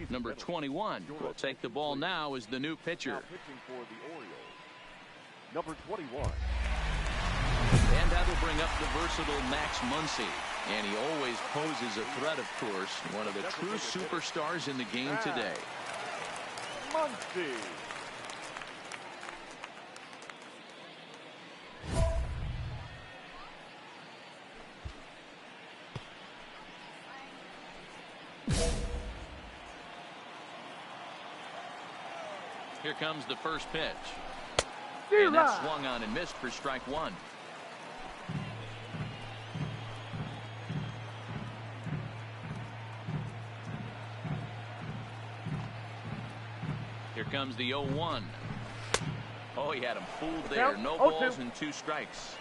Number 21 will take the ball now as the new pitcher. Pitching for the Orioles, number 21. And that'll bring up the versatile Max Muncy. And he always poses a threat, of course. One of the true superstars in the game today. Muncy. Here comes the first pitch. And that's swung on and missed for strike one. Here comes the 0-1. Oh, he had him fooled there. No balls and 2 strikes.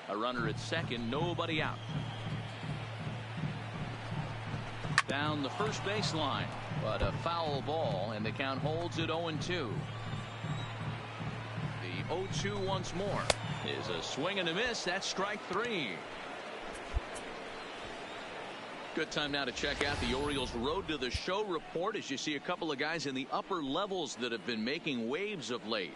A runner at second, nobody out. Down the first baseline, but a foul ball, and the count holds at 0-2. The 0-2 once more is a swing and a miss. That's strike 3. Good time now to check out the Orioles' Road to the Show report, as you see a couple of guys in the upper levels that have been making waves of late.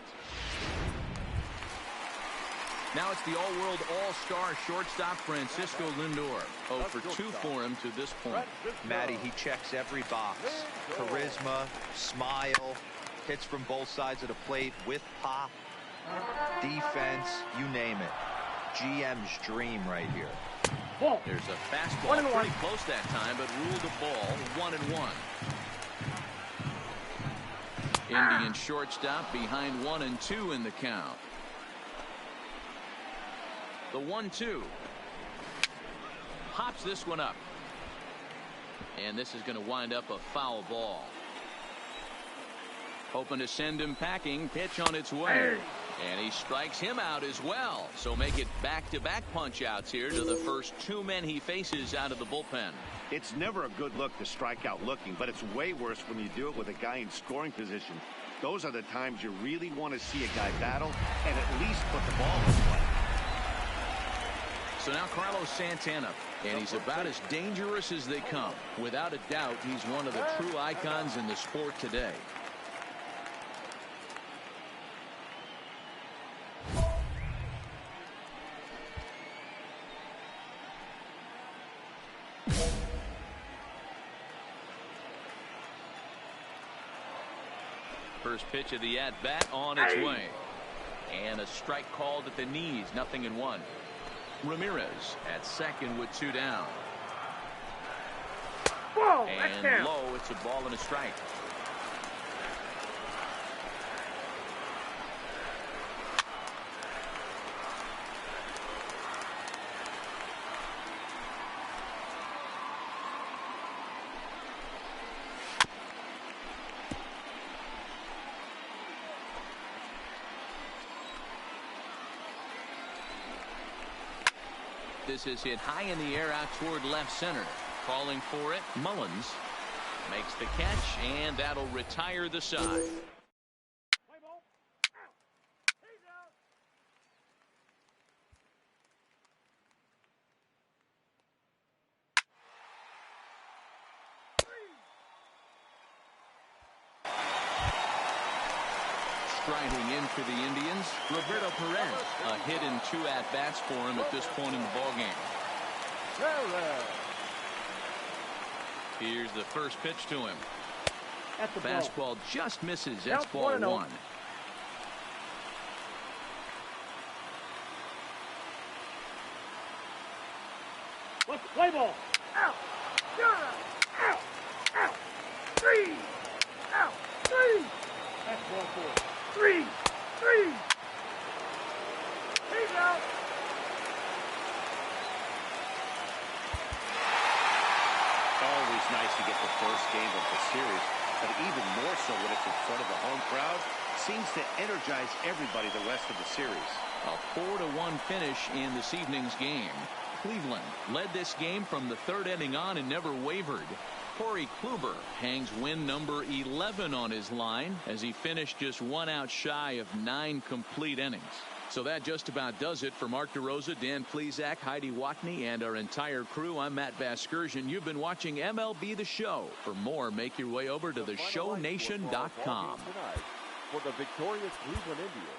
Now it's the all-world all-star shortstop Francisco Lindor. 0 for 2 for him to this point. Matty, he checks every box. Charisma, smile, hits from both sides of the plate with pop, defense, you name it. GM's dream right here. There's a fastball pretty close that time, but ruled a ball 1-1. Indian shortstop behind 1-2 in the count. The 1-2 pops this one up, and this is going to wind up a foul ball. Hoping to send him packing. Pitch on its way, and he strikes him out as well. So make it back-to-back punch-outs here to the first 2 men he faces out of the bullpen. It's never a good look to strike out looking, but it's way worse when you do it with a guy in scoring position. Those are the times you really want to see a guy battle and at least put the ball in play. So now Carlos Santana, and he's about as dangerous as they come. Without a doubt, he's one of the true icons in the sport today. First pitch of the at-bat on its way. And a strike called at the knees, 0-1. Ramirez at second with 2 down. And low, it's a ball and a strike. This is hit high in the air out toward left center. Calling for it, Mullins makes the catch, and that'll retire the side. Striding in for the Indians, Roberto Perez. A hit in 2 at-bats for him at this point in the ballgame. Here's the first pitch to him. Fastball just misses. That's ball 1. What's the play ball? Out. Out. Out. 3. Out. 3. That's ball 4. 3. He's out. Always nice to get the first game of the series, but even more so when it's in front of a home crowd. Seems to energize everybody the rest of the series. A 4-1 finish in this evening's game. Cleveland led this game from the 3rd inning on and never wavered. Corey Kluber hangs win number 11 on his line as he finished just 1 out shy of 9 complete innings. So that just about does it for Mark DeRosa, Dan Plesac, Heidi Watney, and our entire crew. I'm Matt Vasgersian. You've been watching MLB The Show. For more, make your way over to theshownation.com. For the victorious Cleveland Indians.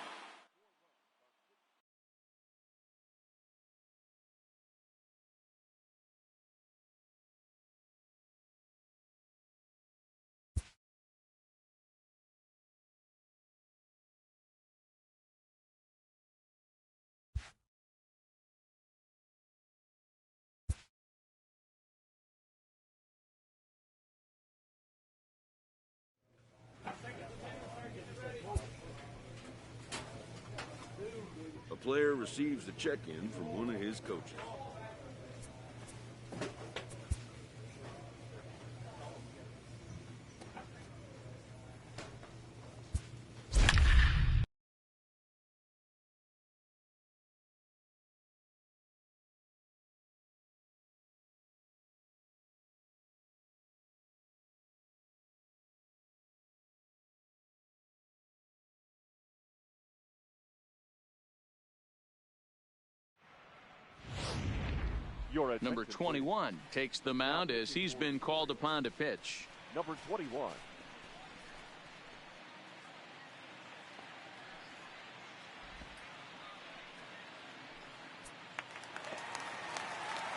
A player receives a check-in from one of his coaches. Number 21 takes the mound as he's been called upon to pitch. Number 21.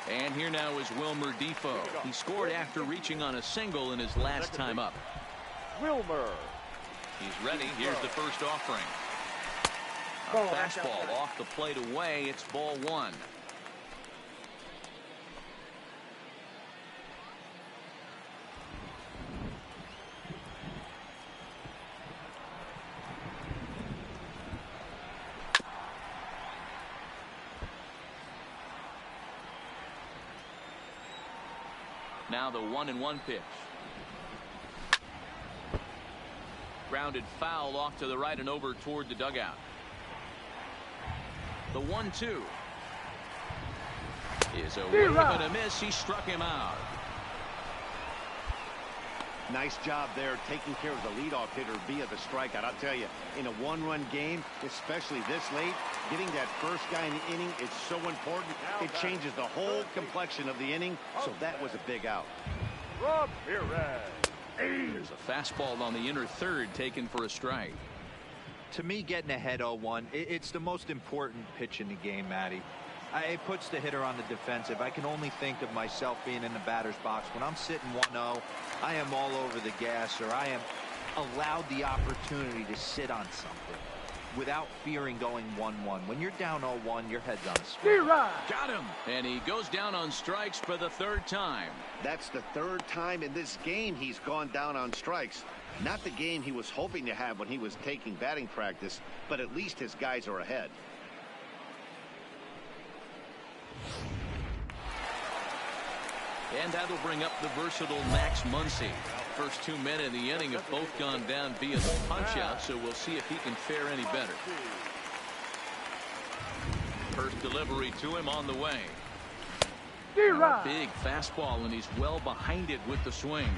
And here now is Wilmer Defoe. He scored after reaching on a single in his last time up. Wilmer. He's ready. Here's the first offering. A fastball off the plate away. It's ball one. Now the 1-1 pitch. Grounded foul off to the right and over toward the dugout. The 1-2 is a wave and a miss. He struck him out. Nice job there taking care of the leadoff hitter via the strikeout. I'll tell you, in a one-run game, especially this late, getting that first guy in the inning is so important. It changes the whole complexion of the inning, so that was a big out. There's a fastball on the inner third taken for a strike. To me, getting ahead 0-1, it's the most important pitch in the game, Matty. It puts the hitter on the defensive. I can only think of myself being in the batter's box. When I'm sitting 1-0, I am all over the gas, or I am allowed the opportunity to sit on something without fearing going 1-1. When you're down 0-1, your head's on a swivel. Got him. And he goes down on strikes for the third time. That's the third time in this game he's gone down on strikes. Not the game he was hoping to have when he was taking batting practice, but at least his guys are ahead. And that'll bring up the versatile Max Muncy. First 2 men in the inning have both gone down via the punch-out, so we'll see if he can fare any better. First delivery to him on the way. Big fastball, and he's well behind it with the swing.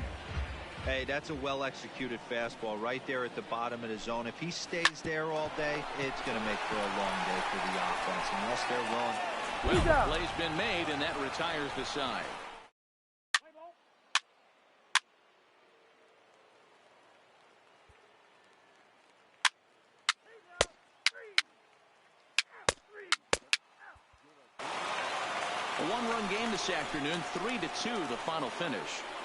Hey, that's a well-executed fastball right there at the bottom of the zone. If he stays there all day, it's going to make for a long day for the offense, unless they're willing. Well, the play's been made, and that retires the side. A one-run game this afternoon, 3-2 the final finish.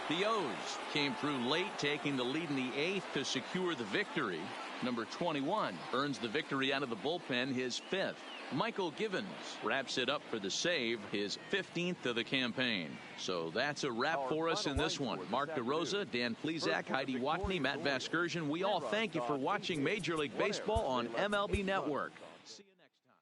The O's came through late, taking the lead in the 8th to secure the victory. Number 21 earns the victory out of the bullpen, his 5th. Michael Givens wraps it up for the save, his 15th of the campaign. So that's a wrap for us in this one. Mark DeRosa, Dan Plesac, Heidi Watney, Matt Vasgersian. We all thank you for watching Major League Baseball on MLB Network. See you next time.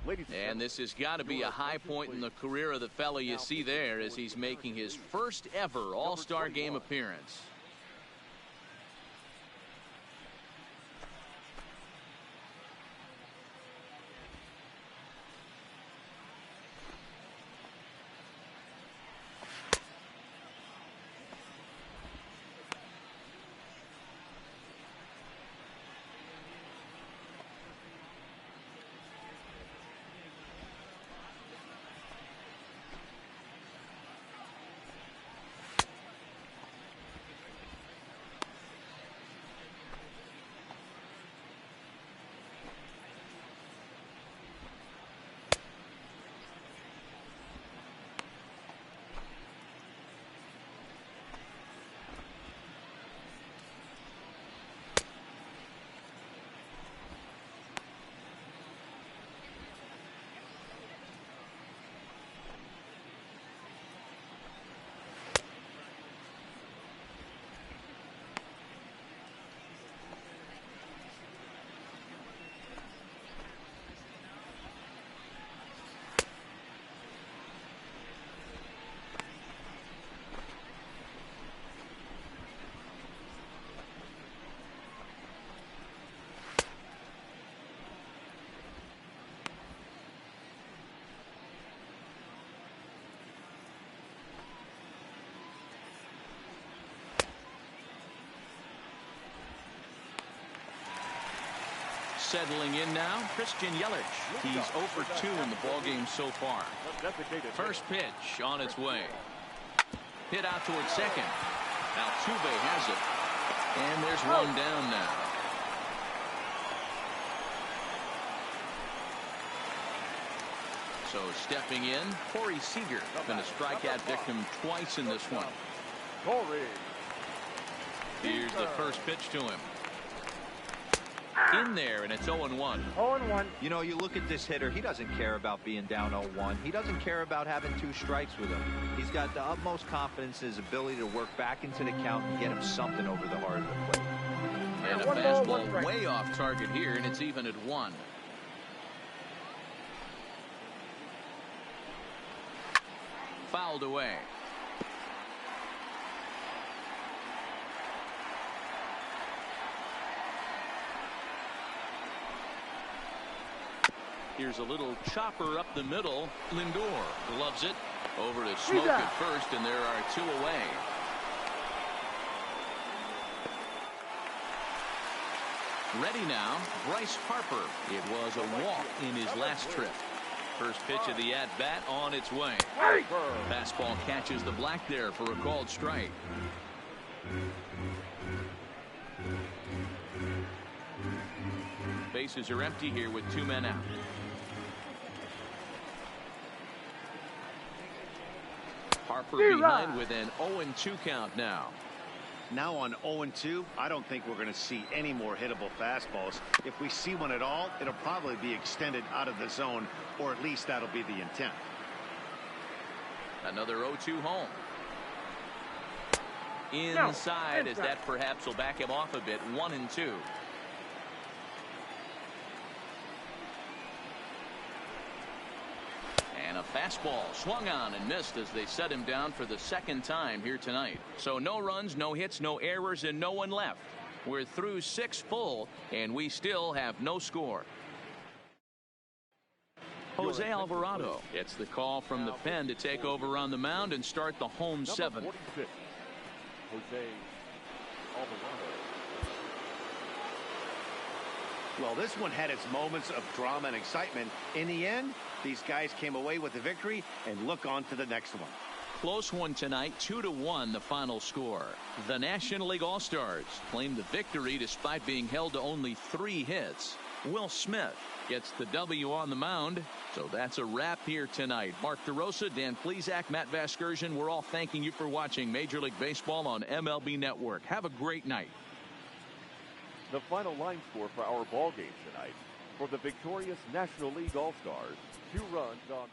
And this has got to be a high point in the career of the fella you see there, as he's making his first ever All-Star game appearance. Settling in now, Christian Yelich. He's 0 for 2 in the ballgame so far. First pitch on its way. Hit out towards second. Altuve has it. And there's one down now. So stepping in, Corey Seager. Been a strikeout victim twice in this one. Here's the first pitch to him. In there, and it's 0-1. 0-1. You know, you look at this hitter, he doesn't care about being down 0-1. He doesn't care about having 2 strikes with him. He's got the utmost confidence in his ability to work back into the count and get him something over the heart of the plate. And a fastball way off target here, and it's even at 1. Fouled away. Here's a little chopper up the middle. Lindor loves it. Over to Smoke at first, and there are 2 away. Ready now, Bryce Harper. It was a walk in his last trip. First pitch of the at-bat on its way. Fastball catches the black there for a called strike. Bases are empty here with 2 men out. Harper behind with an 0-2 count now. Now on 0-2, I don't think we're going to see any more hittable fastballs. If we see one at all, it'll probably be extended out of the zone, or at least that'll be the intent. Another 0-2 home. Inside, as that perhaps will back him off a bit. 1-2. And a fastball swung on and missed as they set him down for the second time here tonight. So no runs, no hits, no errors, and no one left. We're through 6 full, and we still have no score. Jose Alvarado gets the call from the pen to take over on the mound and start the home 7th. Jose Alvarado. Well, this one had its moments of drama and excitement. In the end, these guys came away with the victory, and look on to the next one. Close one tonight, 2-1 the final score. The National League All-Stars claim the victory despite being held to only 3 hits. Will Smith gets the W on the mound. So that's a wrap here tonight. Mark DeRosa, Dan Plesac, Matt Vasgersian, we're all thanking you for watching Major League Baseball on MLB Network. Have a great night. The final line score for our ball game tonight: for the victorious National League All-Stars, 2 runs on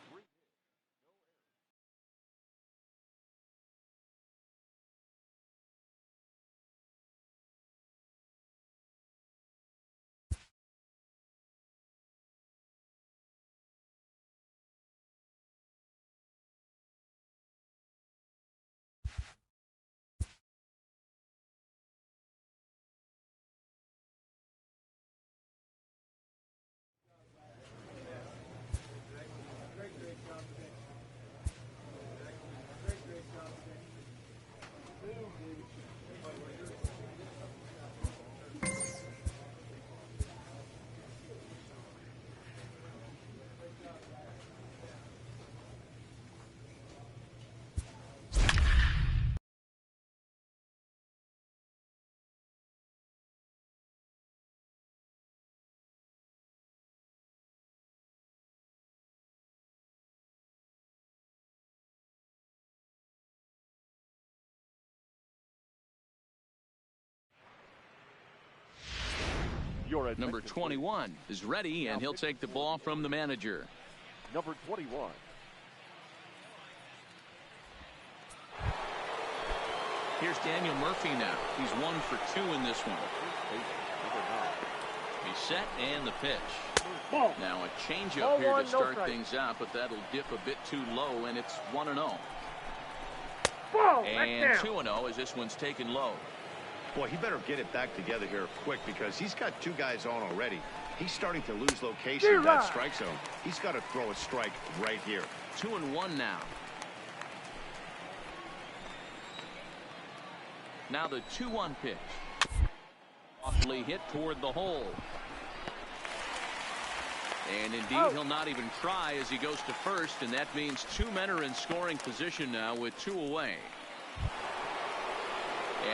Number 21 is ready, and he'll take the ball from the manager. Number 21. Here's Daniel Murphy now. He's 1 for 2 in this one. He's set, and the pitch. Ball. Now a changeup Ball here one, to no start strike. things out, but that'll dip a bit too low, and it's 1-0. Ball. And Back down. 2-0 as this one's taken low. Boy, he better get it back together here quick because he's got 2 guys on already. He's starting to lose location in that strike zone. He's got to throw a strike right here. 2-1 now. Now the 2-1 pitch. Softly hit toward the hole. And indeed, he'll not even try as he goes to first, and that means 2 men are in scoring position now with 2 away.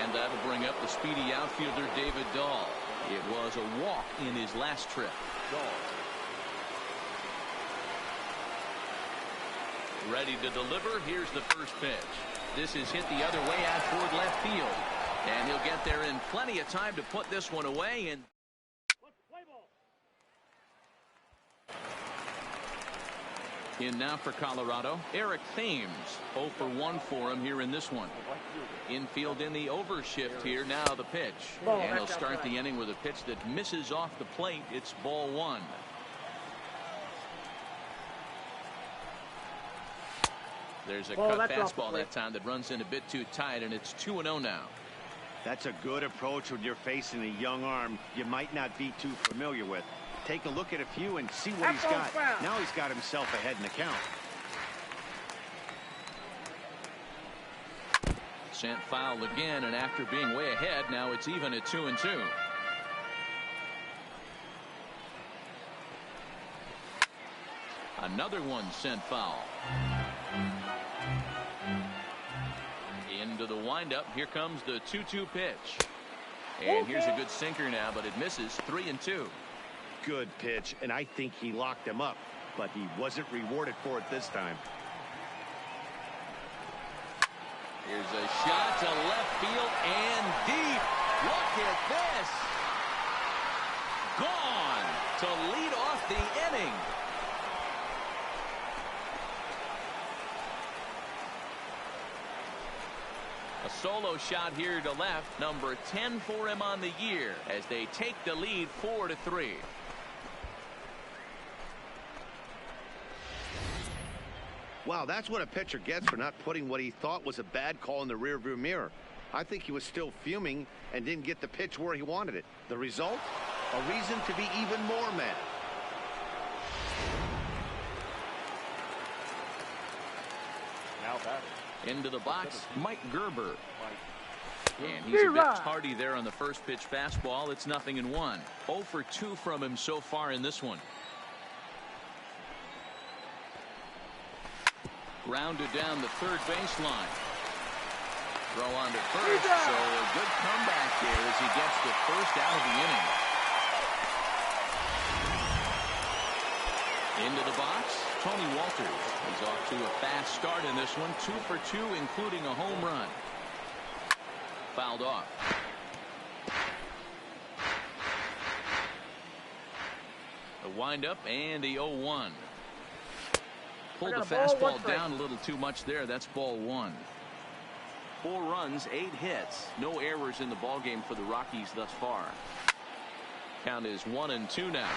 And that'll bring up the speedy outfielder David Dahl. It was a walk in his last trip. Ready to deliver. Here's the first pitch. This is hit the other way out toward left field. And he'll get there in plenty of time to put this one away. And in now for Colorado, Eric Thames. 0 for 1 for him here in this one. Infield in the overshift here. Now the pitch. And he'll start the inning with a pitch that misses off the plate. It's ball 1. There's a cut fastball that time that runs in a bit too tight, and it's 2-0 now. That's a good approach when you're facing a young arm you might not be too familiar with. Take a look at a few and see what he's got. Now he's got himself ahead in the count. Sent foul again, and after being way ahead, now it's even at 2-2. Another one sent foul. Into the windup. Here comes the 2-2 pitch. And here's a good sinker now, but it misses. 3-2. Good pitch, and I think he locked him up, but he wasn't rewarded for it this time. Here's a shot to left field and deep. Look at this. Gone to lead off the inning. A solo shot here to left. Number 10 for him on the year as they take the lead 4-3. Wow, that's what a pitcher gets for not putting what he thought was a bad call in the rearview mirror. I think he was still fuming and didn't get the pitch where he wanted it. The result? A reason to be even more mad. Now batting. Into the box, Mike Gerber. And he's a bit tardy there on the first pitch fastball. It's 0-1. 0 for 2 from him so far in this one. Grounded down the third baseline. Throw on to first. So a good comeback there as he gets the first out of the inning. Into the box, Tony Walters. He's off to a fast start in this one. 2 for 2, including a home run. Fouled off. The windup and the 0-1. Pulled the fastball down a little too much there. That's ball 1. 4 runs, 8 hits. No errors in the ballgame for the Rockies thus far. Count is 1-2 now.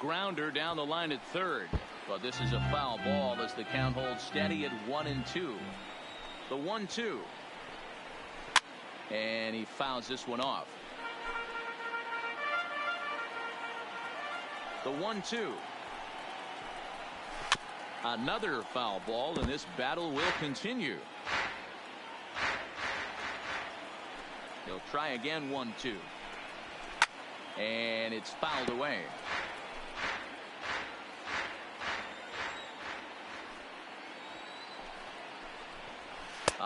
Grounder down the line at third, but this is a foul ball as the count holds steady at 1-2. The 1-2, and he fouls this one off. The 1-2, another foul ball, and this battle will continue. He'll try again. 1-2, and it's fouled away.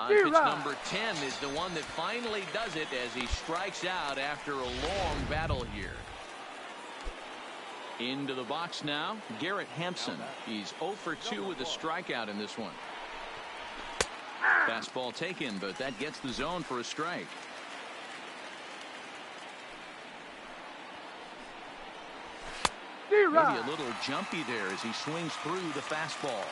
Pitch number 10 is the one that finally does it as he strikes out after a long battle here. Into the box now, Garrett Hampson. He's 0 for 2 with a strikeout in this one. Fastball taken, but that gets the zone for a strike. Maybe a little jumpy there as he swings through the fastball.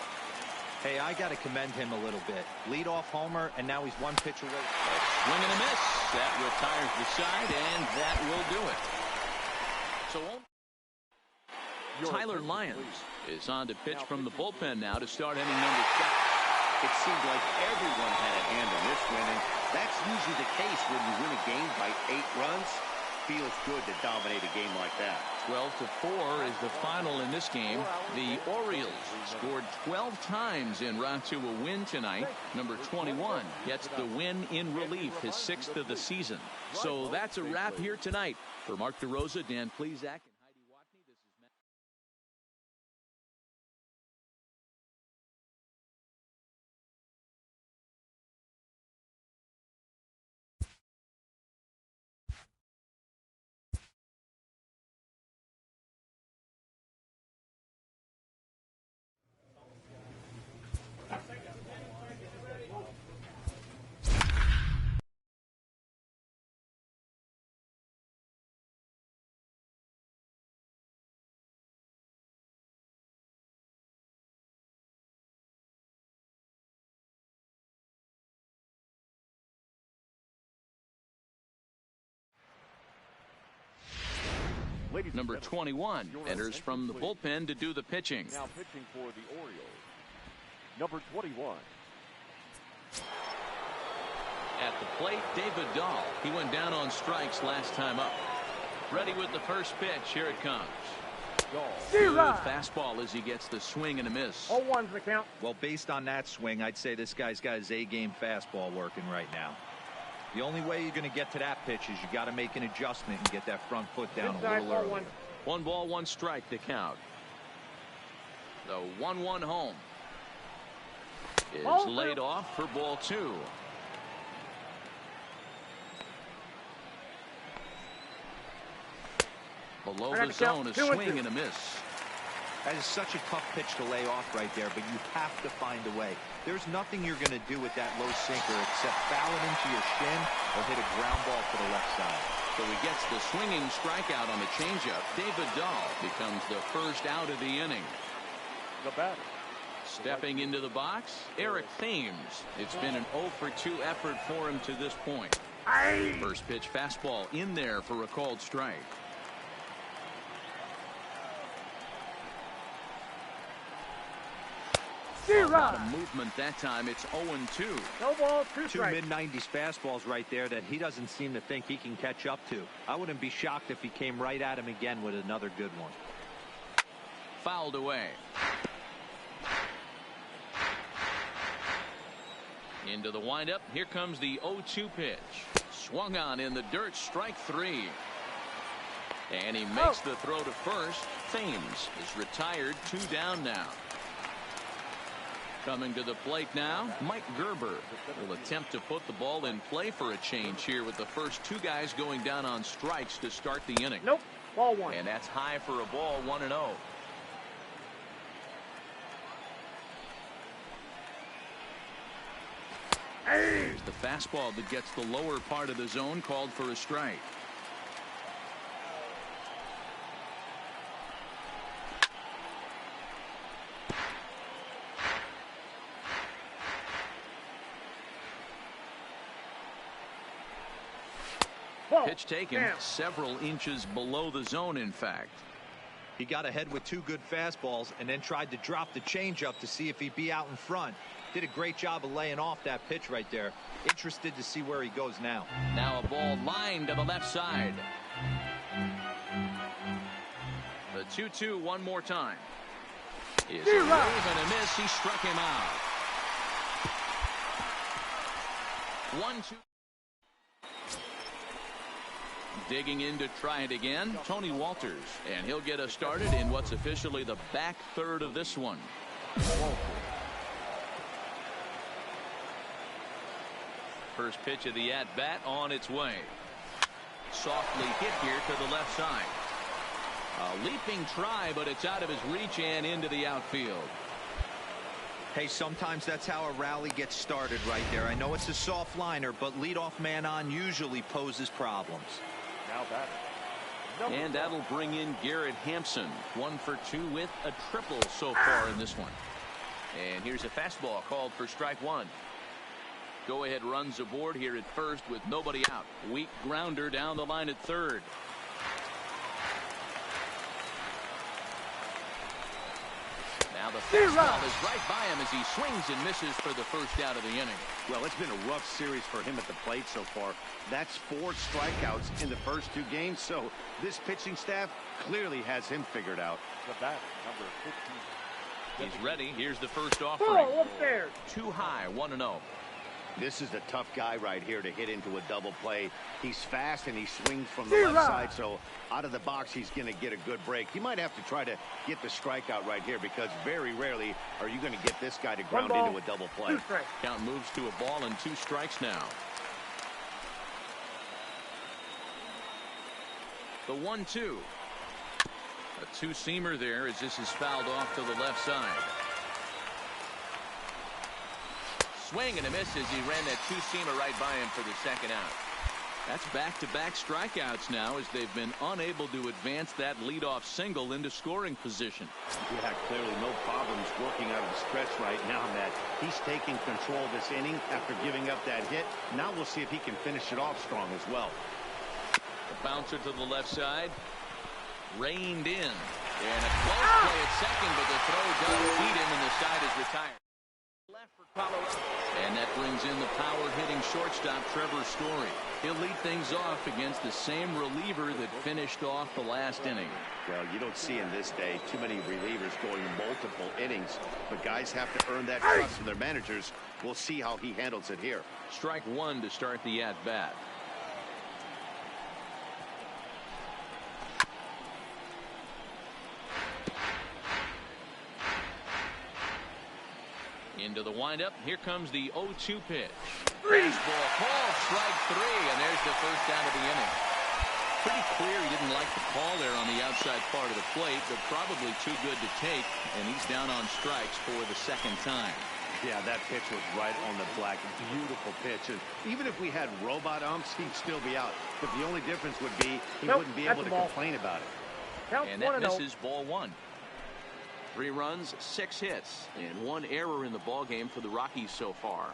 Hey, I got to commend him a little bit. Leadoff homer, and now he's one pitch away. Swing and a miss. That retires the side, and that will do it. So Tyler Lyons is on to pitch from the bullpen now to start inning number 7. It seemed like everyone had a hand in this win, and that's usually the case when you win a game by 8 runs. Feels good to dominate a game like that. 12-4 is the final in this game. The Orioles scored 12 times en route to a win tonight. Number 21 gets the win in relief, his 6th of the season. So that's a wrap here tonight. For Mark DeRosa, Dan Plesac. Number 21 enters from the bullpen to do the pitching. Now pitching for the Orioles, number 21. At the plate, David Dahl. He went down on strikes last time up. Ready with the first pitch. Here it comes. Good fastball as he gets the swing and a miss. 0-1's the count. Well, based on that swing, I'd say this guy's got his A-game fastball working right now. The only way you're going to get to that pitch is you got to make an adjustment and get that front foot down a little early. 1 ball, 1 strike to count. The 1-1 home is laid off for ball 2. Below the zone, a swing and a miss. That is such a tough pitch to lay off right there, but you have to find a way. There's nothing you're going to do with that low sinker except foul it into your shin or hit a ground ball to the left side. So he gets the swinging strikeout on the changeup. David Dahl becomes the first out of the inning. The batter. Stepping into the box, Eric Thames. It's been an 0 for 2 effort for him to this point. First pitch fastball in there for a called strike. A lot of movement that time. It's 0-2. No ball, 2 Two strikes. mid-90s fastballs right there that he doesn't seem to think he can catch up to. I wouldn't be shocked if he came right at him again with another good one. Fouled away. Into the windup. Here comes the 0-2 pitch. Swung on in the dirt. Strike 3. And he makes the throw to first. Thames is retired. 2 down now. Coming to the plate now, Mike Gerber will attempt to put the ball in play for a change here with the first 2 guys going down on strikes to start the inning. Nope. Ball 1. And that's high for a ball, 1-0. Here's the fastball that gets the lower part of the zone, called for a strike. Pitch taken several inches below the zone, in fact. He got ahead with 2 good fastballs and then tried to drop the changeup to see if he'd be out in front. Did a great job of laying off that pitch right there. Interested to see where he goes now. Now a ball lined to the left side. The 2-2 one more time. Is a move and a miss. He struck him out. 1-2. Digging in to try it again, Tony Walters, and he'll get us started in what's officially the back third of this one. First pitch of the at-bat on its way. Softly hit here to the left side. A leaping try, but it's out of his reach and into the outfield. Hey, sometimes that's how a rally gets started right there. I know it's a soft liner, but leadoff man on usually poses problems. Now that. And that'll bring in Garrett Hampson. 1 for 2 with a triple so far in this one. And here's a fastball called for strike one. Go ahead runs aboard here at first with nobody out. Weak grounder down the line at third. Now the fastball is right by him as he swings and misses for the first out of the inning. Well, it's been a rough series for him at the plate so far. That's 4 strikeouts in the first 2 games, so this pitching staff clearly has him figured out. The bat, number 15. He's ready. Here's the first offering. Oh, upstairs. Too high, 1-0. This is a tough guy right here to hit into a double play. He's fast and he swings from the left side, so out of the box he's going to get a good break. He might have to try to get the strikeout right here because very rarely are you going to get this guy to ground into a double play. Count moves to a ball and 2 strikes now. The 1-2. A 2-seamer there as this is fouled off to the left side. Swing and a miss as he ran that 2-seamer right by him for the second out. That's back-to-back strikeouts now as they've been unable to advance that leadoff single into scoring position. Yeah, clearly no problems working out of the stretch right now, Matt. He's taking control of this inning after giving up that hit. Now we'll see if he can finish it off strong as well. The bouncer to the left side. Reined in. And a close play at second, but the throw does beat him and the side is retired. Left for Colorado. And that brings in the power-hitting shortstop Trevor Story. He'll lead things off against the same reliever that finished off the last inning. Well, you don't see in this day too many relievers going multiple innings, but guys have to earn that trust from their managers. We'll see how he handles it here. Strike one to start the at-bat. Into the windup. Here comes the 0-2 pitch. Baseball call, strike three, and there's the first out of the inning. Pretty clear he didn't like the call there on the outside part of the plate, but probably too good to take, and he's down on strikes for the second time. Yeah, that pitch was right on the black. Beautiful pitch. And even if we had robot umps, he'd still be out. But the only difference would be he wouldn't be able to complain about it. And that misses ball one. 3 runs, 6 hits, and 1 error in the ball game for the Rockies so far.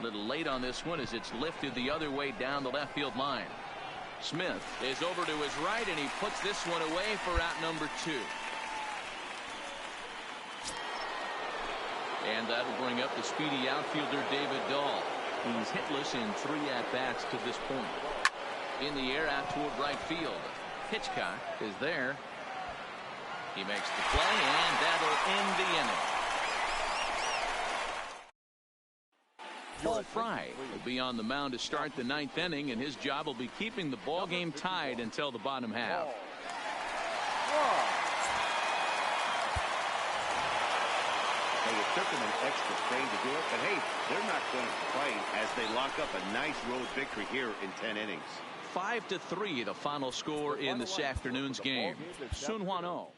Little late on this one as it's lifted the other way down the left field line. Smith is over to his right and he puts this one away for out number 2. And that'll bring up the speedy outfielder David Dahl. He's hitless in 3 at-bats to this point. In the air out toward right field. Hitchcock is there. He makes the play and that'll end the inning. Paul Fry will be on the mound to start the 9th inning, and his job will be keeping the ball game tied until the bottom half. Hey, it took them an extra strain to do it, but hey, they're not going to complain as they lock up a nice road victory here in 10 innings. 5-3 the final score in this afternoon's game. Sun Hwan Oh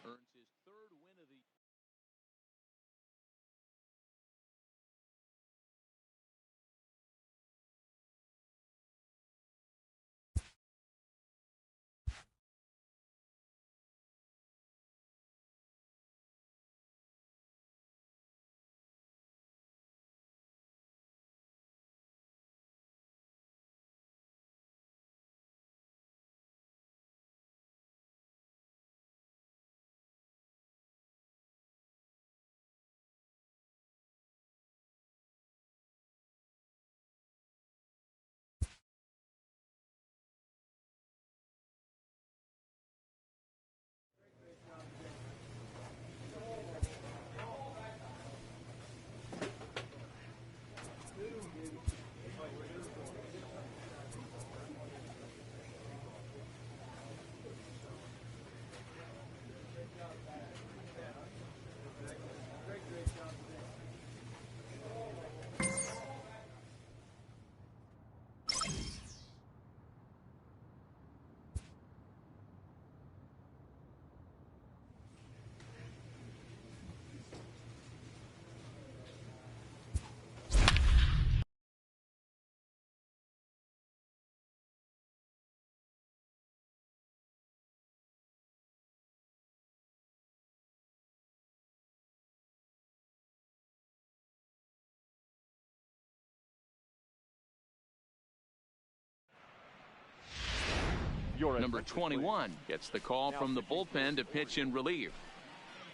Number 21 gets the call from the bullpen to pitch in relief.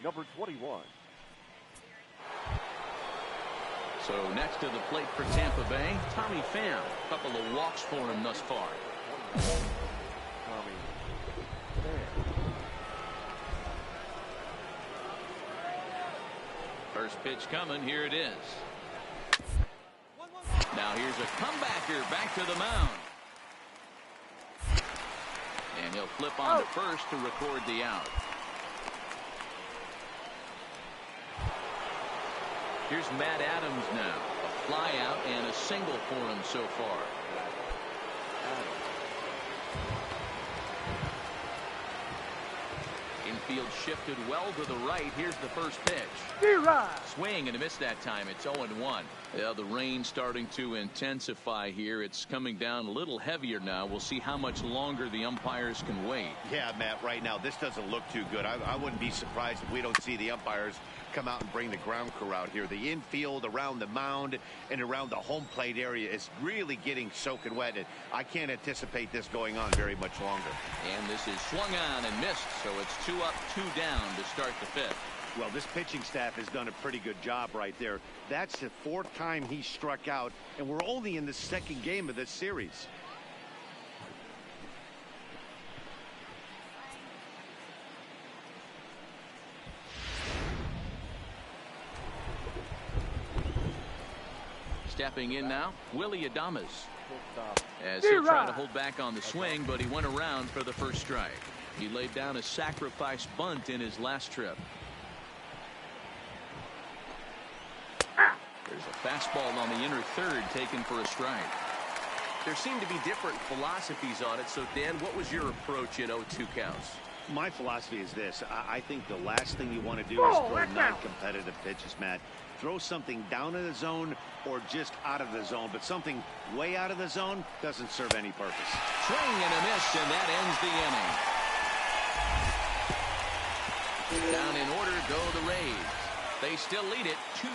Number 21. So next to the plate for Tampa Bay, Tommy Pham. A couple of walks for him thus far. Tommy Pham. First pitch coming. Here it is. Now here's a comebacker back to the mound. And he'll flip on to first to record the out. Here's Matt Adams now. A fly out and a single for him so far. Infield shifted well to the right. Here's the first pitch. Swing and a miss that time. It's 0-1. Yeah, the rain starting to intensify here. It's coming down a little heavier now. We'll see how much longer the umpires can wait. Yeah, Matt, right now this doesn't look too good. I wouldn't be surprised if we don't see the umpires come out and bring the ground crew out here. The infield around the mound and around the home plate area is really getting soaking wet, and I can't anticipate this going on very much longer. And this is swung on and missed, so it's 2 up, 2 down to start the fifth. Well, this pitching staff has done a pretty good job right there. That's the 4th time he struck out, and we're only in the 2nd game of this series. Stepping in now, Willy Adames. As he'll try to hold back on the swing, but he went around for the first strike. He laid down a sacrifice bunt in his last trip. There's a fastball on the inner third taken for a strike. There seem to be different philosophies on it. So, Dan, what was your approach in 0-2 counts? My philosophy is this. I think the last thing you want to do is throw non-competitive pitches, Matt. Throw something down in the zone or just out of the zone, but something way out of the zone doesn't serve any purpose. Swing and a miss, and that ends the inning. Down in order go the Rays. They still lead it 2-1.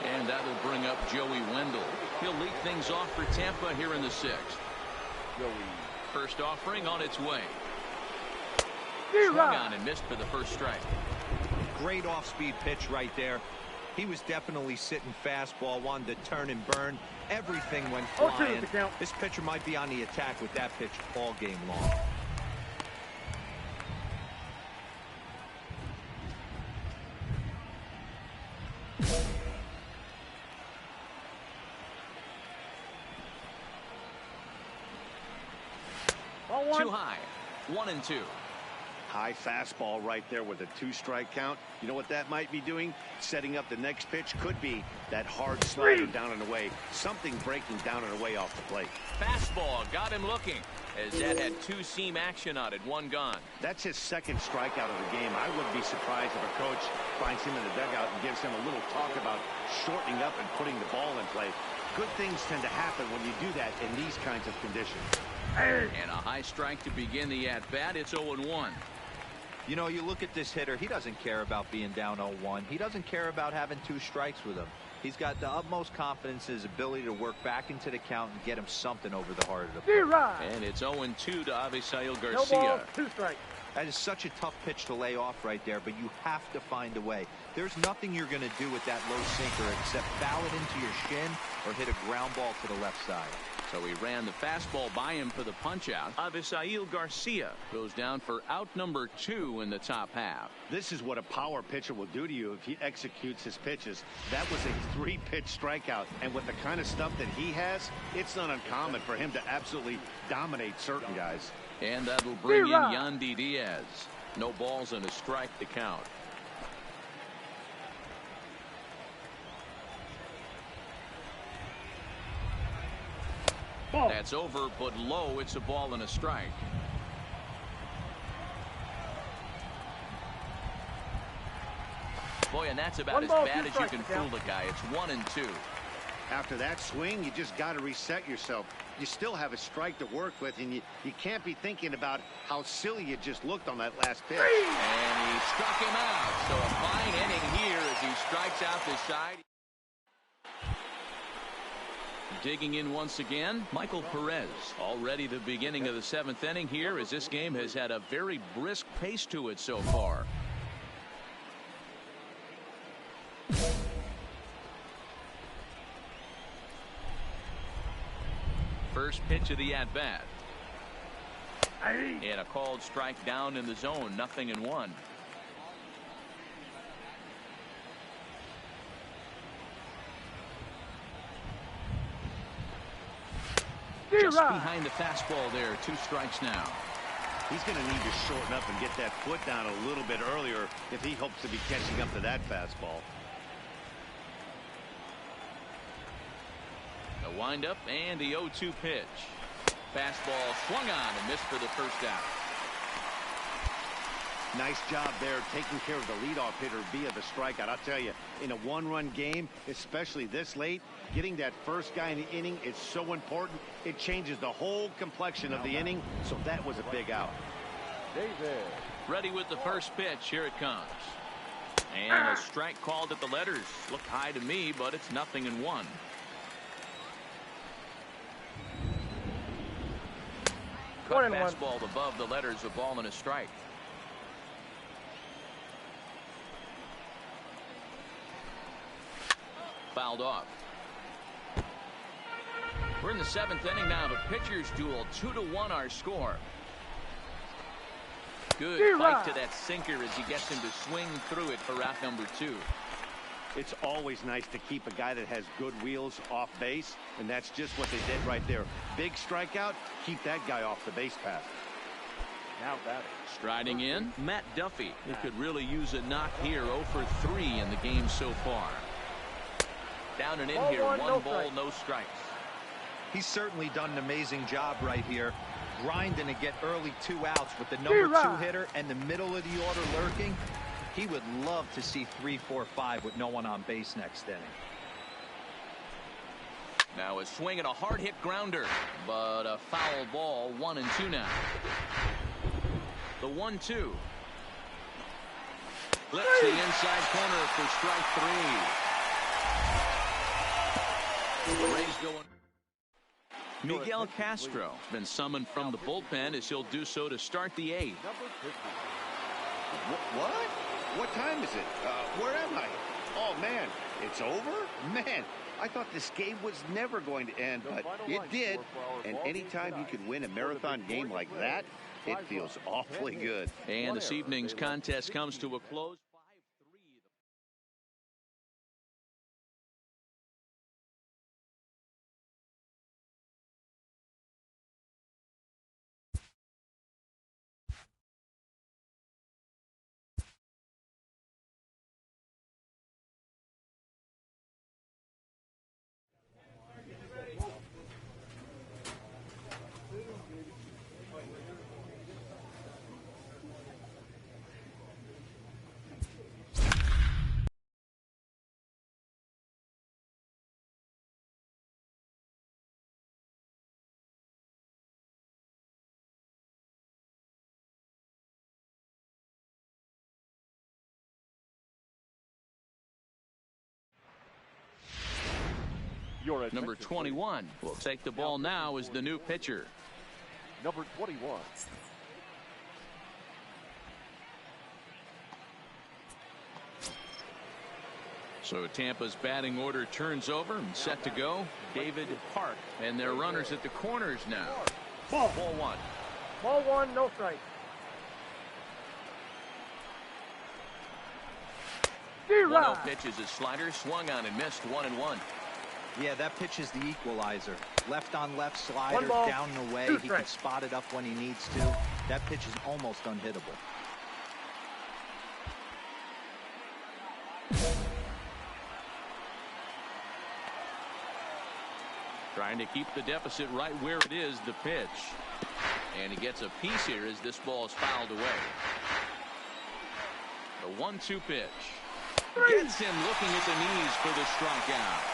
And that will bring up Joey Wendell. He'll lead things off for Tampa here in the 6th. Joey. First offering on its way. Swung on and missed for the first strike. Great off-speed pitch right there. He was definitely sitting fastball, wanted to turn and burn. Everything went flying. This pitcher might be on the attack with that pitch all game long. Too high. 1-2. High fastball right there with a 2-strike count. You know what that might be doing? Setting up the next pitch. Could be that hard slider down and away. Something breaking down and away off the plate. Fastball got him looking as that had 2-seam action on it. 1 gone. That's his 2nd strikeout of the game. I wouldn't be surprised if a coach finds him in the dugout and gives him a little talk about shortening up and putting the ball in play. Good things tend to happen when you do that in these kinds of conditions. And a high strike to begin the at-bat. It's 0-1. You know, you look at this hitter, he doesn't care about being down 0-1. He doesn't care about having 2 strikes with him. He's got the utmost confidence in his ability to work back into the count and get him something over the heart of the plate. And it's 0-2 to Avisail Garcia. No ball, 2 strikes. That is such a tough pitch to lay off right there, but you have to find a way. There's nothing you're going to do with that low sinker except foul it into your shin or hit a ground ball to the left side. So he ran the fastball by him for the punch-out. Avisail Garcia goes down for out number 2 in the top half. This is what a power pitcher will do to you if he executes his pitches. That was a 3-pitch strikeout, and with the kind of stuff that he has, it's not uncommon for him to absolutely dominate certain guys. And that'll bring in Yandy Diaz. No balls and a strike to count. That's over, but low. It's a ball and a strike. Boy, and that's about as bad as you can fool the guy. It's 1-2. After that swing, you just got to reset yourself. You still have a strike to work with, and you can't be thinking about how silly you just looked on that last pitch. And he struck him out. So a fine inning here as he strikes out the side. Digging in once again, Michael Perez. Already the beginning of the 7th inning here, as this game has had a very brisk pace to it so far. First pitch of the at-bat. And a called strike down in the zone, 0-1. Just behind the fastball there, 2 strikes now. He's going to need to shorten up and get that foot down a little bit earlier if he hopes to be catching up to that fastball. The windup and the 0-2 pitch. Fastball swung on and missed for the first out. Nice job there taking care of the leadoff hitter via the strikeout. I'll tell you, in a 1-run game, especially this late, getting that first guy in the inning is so important. It changes the whole complexion of the inning, so that was a big out. David. Ready with the first pitch. Here it comes. And a strike called at the letters. Looked high to me, but it's 0-1. Cut fastball above the letters, a ball and a strike. Fouled off. We're in the 7th inning now. The pitcher's duel, 2-1 our score. Good fight to that sinker as he gets him to swing through it for out number 2. It's always nice to keep a guy that has good wheels off base, and that's just what they did right there. Big strikeout, keep that guy off the base path. Now batting. Striding in, Matt Duffy, who could really use a knock here. 0 for 3 in the game so far. Down and in here, 1 ball, no strikes. He's certainly done an amazing job right here, grinding to get early 2 outs with the number 2 hitter and the middle of the order lurking. He would love to see 3, 4, 5 with no one on base next inning. Now a swing and a hard hit grounder, but a foul ball. 1-2 now. The 1-2. Flips the inside corner for strike 3. The Rays going. Miguel Castro been summoned from the bullpen, as he'll do so to start the 8th. What? What time is it? Where am I? Oh, man, it's over? Man, I thought this game was never going to end, but it did. And anytime you can win a marathon game like that, it feels awfully good. And this evening's contest comes to a close. Number 21 will take the ball now as the new pitcher. Number 21. So Tampa's batting order turns over and set to go. David Park, and their runners at the corners now. Ball 1. Ball 1, no strike. 1-0 pitch is a slider, swung on and missed. 1-1. Yeah, that pitch is the equalizer. Left on left slider, down and away. He can spot it up when he needs to. That pitch is almost unhittable. Trying to keep the deficit right where it is, the pitch. And he gets a piece here as this ball is fouled away. The 1-2 pitch. Gets him looking at the knees for the strikeout.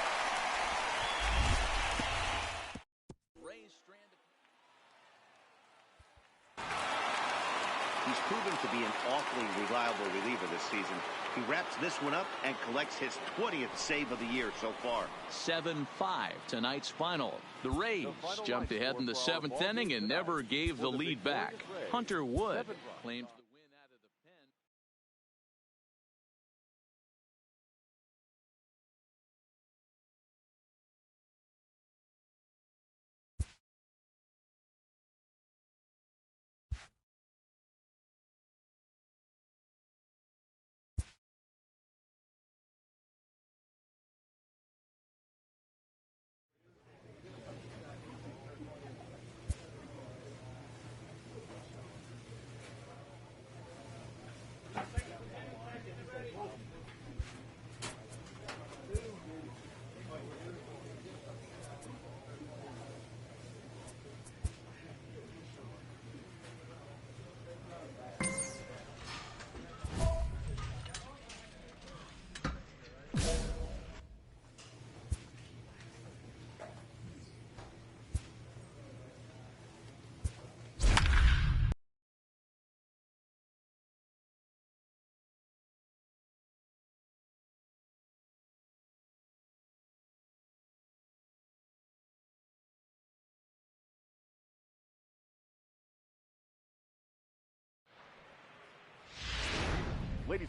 He's proven to be an awfully reliable reliever this season. He wraps this one up and collects his 20th save of the year so far. 7-5 tonight's final. The Rays jumped ahead in the 7th inning and never gave the lead back. Hunter Wood claims the win out of the pen.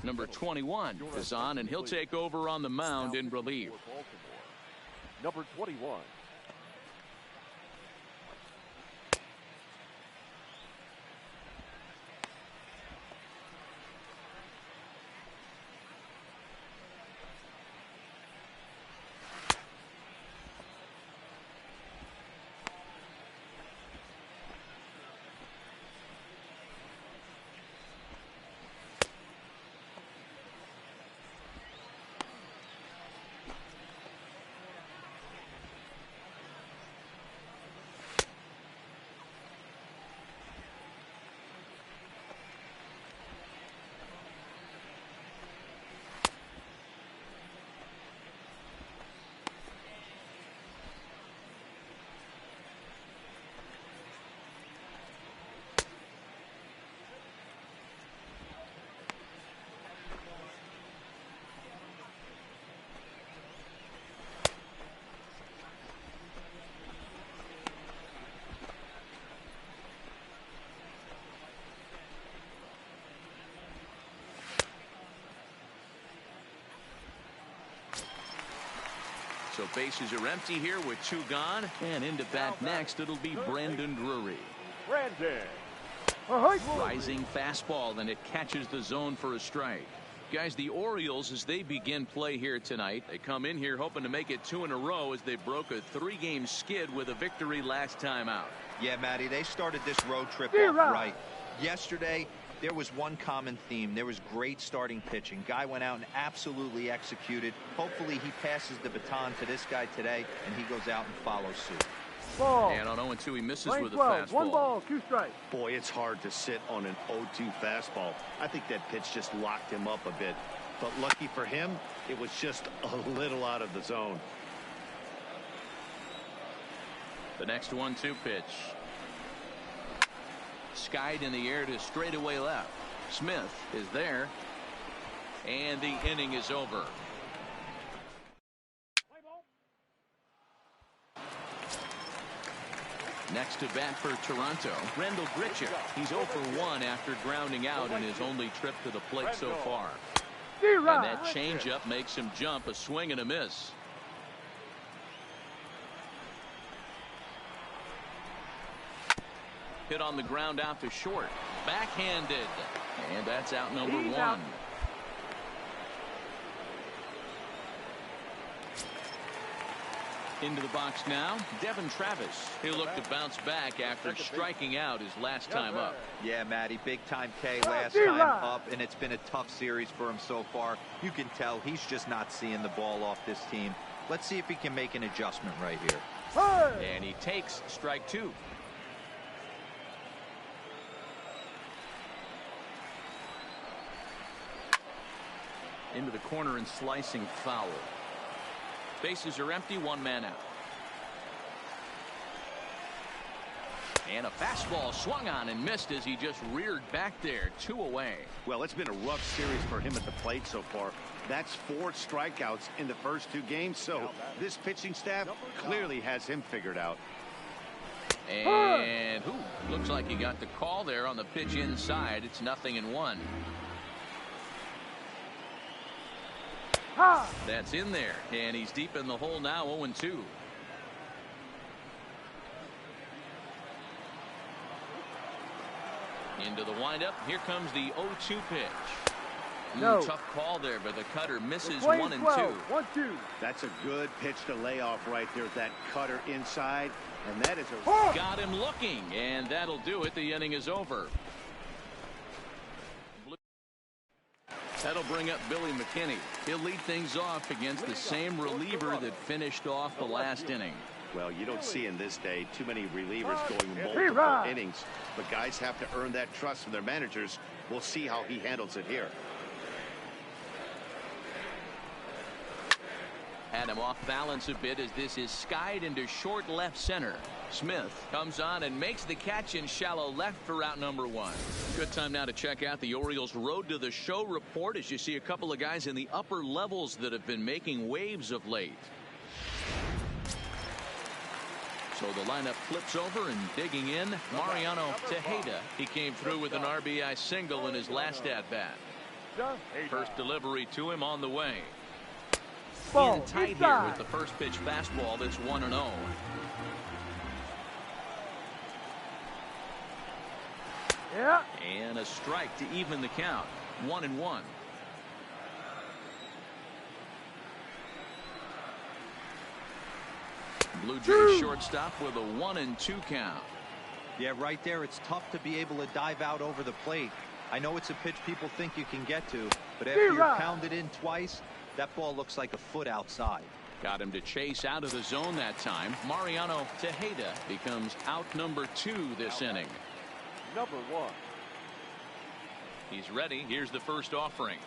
Number 21 is on, and he'll take over on the mound in relief. Number 21. So bases are empty here with 2 gone, and into bat next it'll be Brandon Drury. Rising fastball, and it catches the zone for a strike. Guys, the Orioles, as they begin play here tonight, they come in here hoping to make it 2 in a row as they broke a 3-game skid with a victory last time out. Yeah, Matty, they started this road trip off right. Yesterday, there was one common theme. There was great starting pitching. Guy went out and absolutely executed. Hopefully he passes the baton to this guy today, and he goes out and follows suit. And on 0-2, he misses with a fastball. 1 ball, 2 strikes. Boy, it's hard to sit on an 0-2 fastball. I think that pitch just locked him up a bit. But lucky for him, it was just a little out of the zone. The next 1-2 pitch. Skied in the air to straightaway left. Smith is there. And the inning is over. Next to bat for Toronto, Randall Grichuk. He's 0 for 1 after grounding out in his only trip to the plate so far. And that changeup makes him jump, a swing and a miss. Hit on the ground out to short. Backhanded. And that's out number 1. Into the box now, Devin Travis. He'll look to bounce back after striking out his last time up. Yeah, Matty, big-time K last time up, and it's been a tough series for him so far. You can tell he's just not seeing the ball off this team. Let's see if he can make an adjustment right here. And he takes strike 2. Into the corner and slicing foul. Bases are empty, 1 man out. And a fastball swung on and missed as he just reared back there. 2 away. Well, it's been a rough series for him at the plate so far. That's 4 strikeouts in the first 2 games, so this pitching staff clearly has him figured out. And looks like he got the call there on the pitch inside. It's 0-1. That's in there, and he's deep in the hole now. 0-2. Into the windup. Here comes the 0-2 pitch. Tough call there, but the cutter misses. 1-2. 1-2. That's a good pitch to lay off right there. That cutter inside, and that is a got him looking, and that'll do it. The inning is over. That'll bring up Billy McKinney. He'll lead things off against the same reliever that finished off the last inning. Well, you don't see in this day too many relievers going multiple innings, but guys have to earn that trust from their managers. We'll see how he handles it here. Had him off balance a bit as this is skied into short left center. Smith comes on and makes the catch in shallow left for out number 1. Good time now to check out the Orioles Road to the Show report as you see a couple of guys in the upper levels that have been making waves of late. So the lineup flips over and digging in. Mariano Tejeda. He came through with an RBI single in his last at-bat. First delivery to him on the way. In tight here with the first pitch fastball that's 1-0. And a strike to even the count. 1-1. Blue Jays shortstop with a 1-2 count. Yeah, right there. It's tough to be able to dive out over the plate. I know it's a pitch people think you can get to, but after you're pounded in twice, that ball looks like a foot outside. Got him to chase out of the zone that time. Mariano Tejeda becomes out number 2 this inning. Number 1. He's ready. Here's the first offering.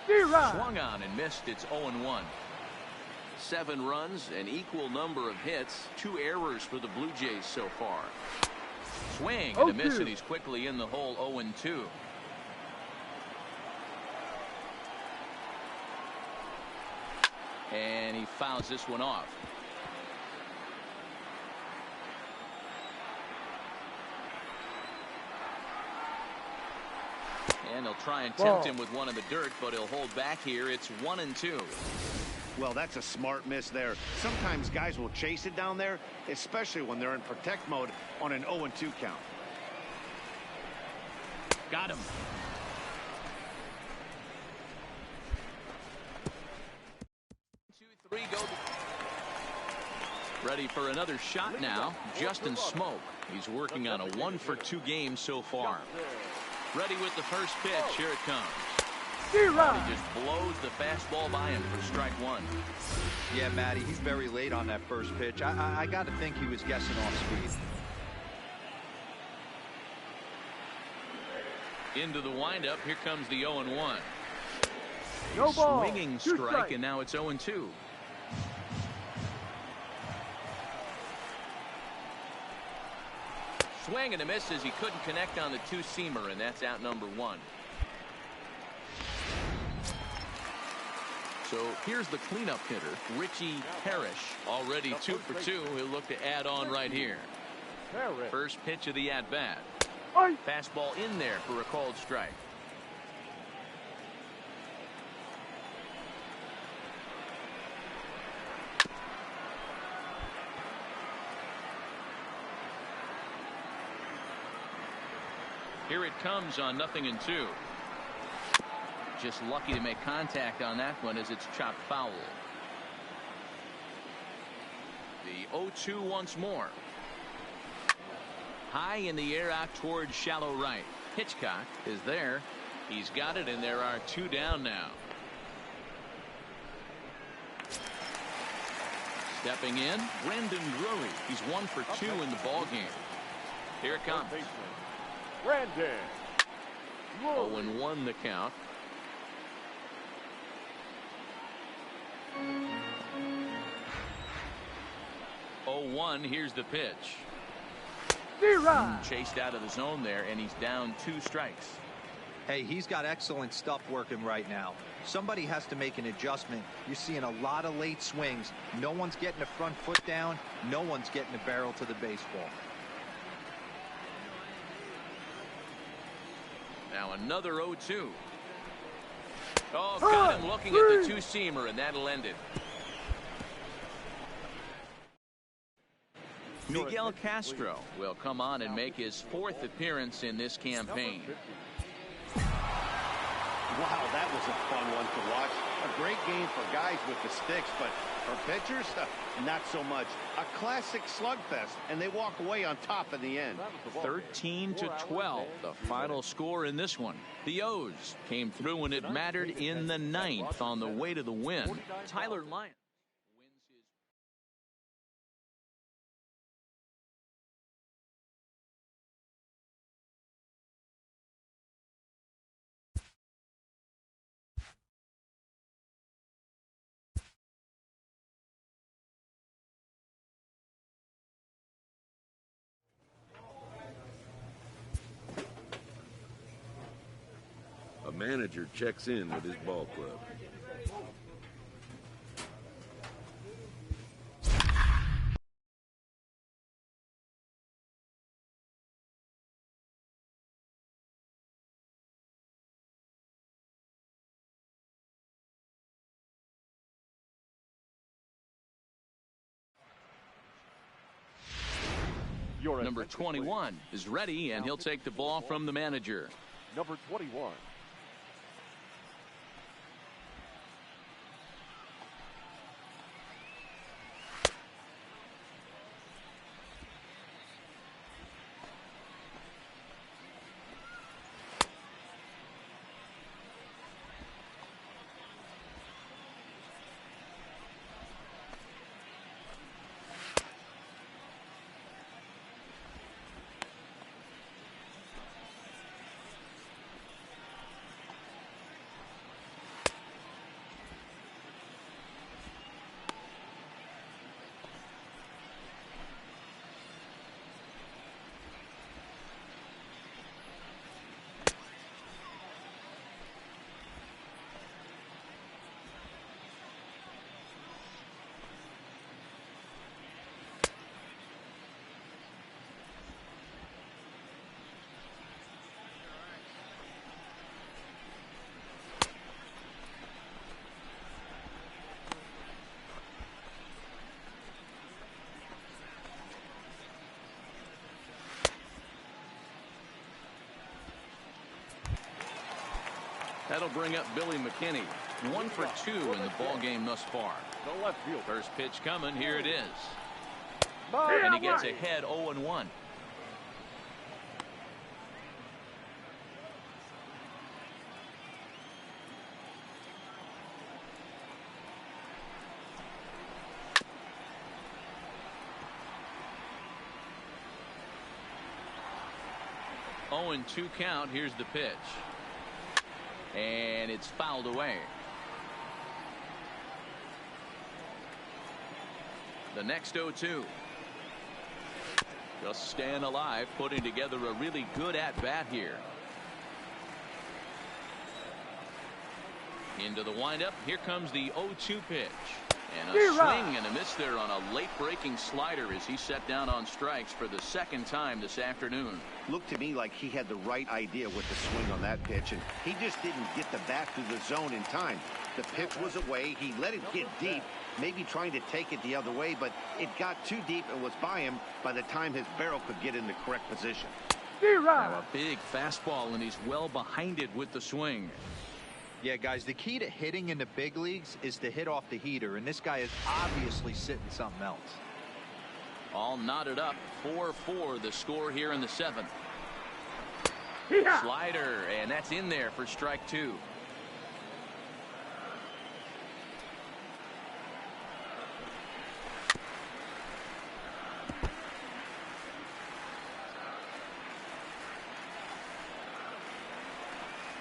Swung on and missed. It's 0-1. 7 runs, an equal number of hits, 2 errors for the Blue Jays so far. Swing and a miss, and he's quickly in the hole. 0-2. And he fouls this one off. And they'll try and tempt him with one in the dirt, but he'll hold back here. It's 1-2. Well, that's a smart miss there. Sometimes guys will chase it down there, especially when they're in protect mode on an 0-2 count. Got him. Go. Ready for another shot now. Justin Smoke. He's working on a 1-for-2 game so far. Ready with the first pitch. Here it comes. He just blows the fastball by him for strike 1. Yeah, Matty, he's very late on that first pitch. I got to think he was guessing off speed. Into the windup. Here comes the 0-1. No ball. Swinging strike, and now it's 0-2. Swing and a miss as he couldn't connect on the 2-seamer, and that's out number 1. So here's the cleanup hitter, Richie Parrish, already 2 for 2. He'll look to add on right here. First pitch of the at-bat. Fastball in there for a called strike. Here it comes on 0-2. Just lucky to make contact on that one as it's chopped foul. The 0-2 once more. High in the air out towards shallow right. Hitchcock is there. He's got it, and there are 2 down now. Stepping in, Brendan Drury. He's 1 for 2 in the ball game. Here it comes. Brandon. 0-1 the count. Oh, 1. Here's the pitch. Chased out of the zone there, and he's down 2 strikes. Hey, he's got excellent stuff working right now. Somebody has to make an adjustment. You're seeing a lot of late swings. No one's getting the front foot down. No one's getting the barrel to the baseball. Now another 0-2. Oh, got him looking at the two-seamer, and that'll end it. Miguel Castro will come on and make his 4th appearance in this campaign. Wow, that was a fun one to watch. A great game for guys with the sticks, but for pitchers, not so much. A classic slugfest, and they walk away on top in the end. 13-12, the final score in this one. The O's came through when it mattered in the 9th on the way to the win. Tyler Lyons. A manager checks in with his ball club. Number 21 is ready, and he'll take the ball from the manager. Number 21. That'll bring up Billy McKinney. 1 for 2 in the ball game thus far. The left field. First pitch coming. Here it is. And he gets ahead 0-1. Oh, and 2 count. Here's the pitch. And it's fouled away. The next 0-2. Just staying alive, putting together a really good at-bat here. Into the windup. Here comes the 0-2 pitch. And a swing and a miss there on a late-breaking slider as he set down on strikes for the 2nd time this afternoon. Looked to me like he had the right idea with the swing on that pitch, and he just didn't get the bat through the zone in time. The pitch was away. He let it get deep, maybe trying to take it the other way, but it got too deep and was by him by the time his barrel could get in the correct position. Now a big fastball, and he's well behind it with the swing. Yeah, guys, the key to hitting in the big leagues is to hit off the heater, and this guy is obviously sitting something else. All knotted up. 4-4 the score here in the 7th. Slider, and that's in there for strike 2.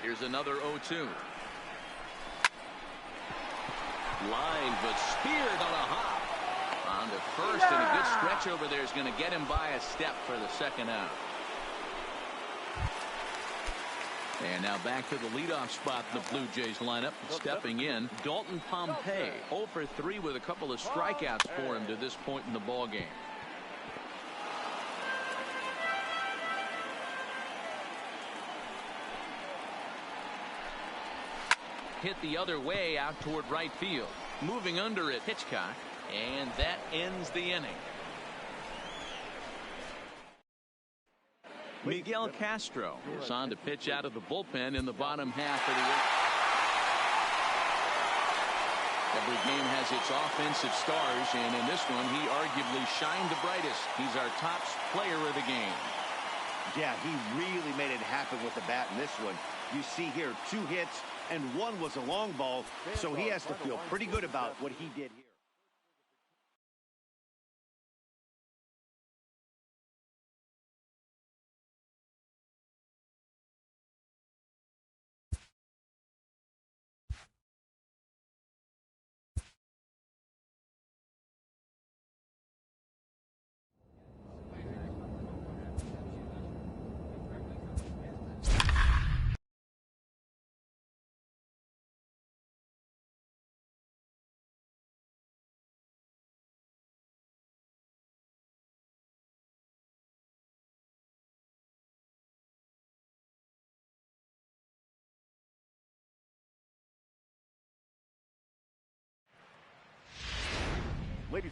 Here's another 0-2. Line, but speared on a hop. On to first, and a good stretch over there is going to get him by a step for the second out. And now back to the leadoff spot in the Blue Jays lineup. Stepping in, Dalton Pompey, 0 for 3 with a couple of strikeouts for him to this point in the ball game. Hit the other way out toward right field. Moving under it, Hitchcock, and that ends the inning. Miguel Castro is on to pitch out of the bullpen in the bottom half of the eighth. Every game has its offensive stars, and in this one, he arguably shined the brightest. He's our top player of the game. Yeah, he really made it happen with the bat in this one. You see here 2 hits, and 1 was a long ball, so he has to feel pretty good about what he did here.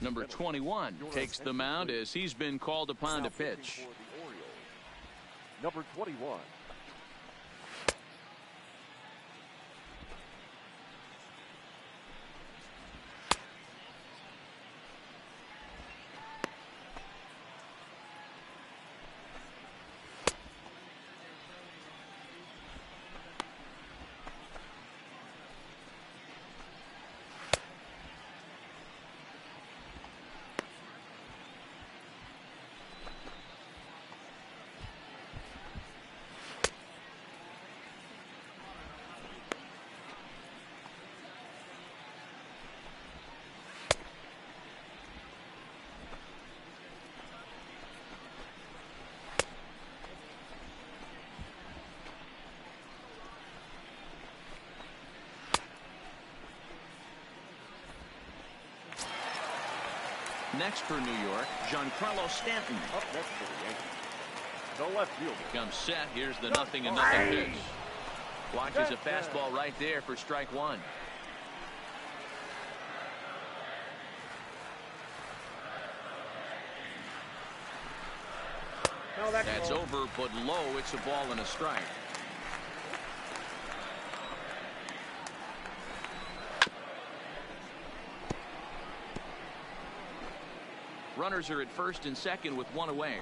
Number 21 takes the mound as he's been called upon to pitch. Number 21. Next for New York, Giancarlo Stanton. Up next for the Yankees, the left fielder. Comes set. Here's the 0-0 pitch. Watches a fastball right there for strike 1. That's over, but low. It's a ball and a strike. Runners are at first and second with 1 away.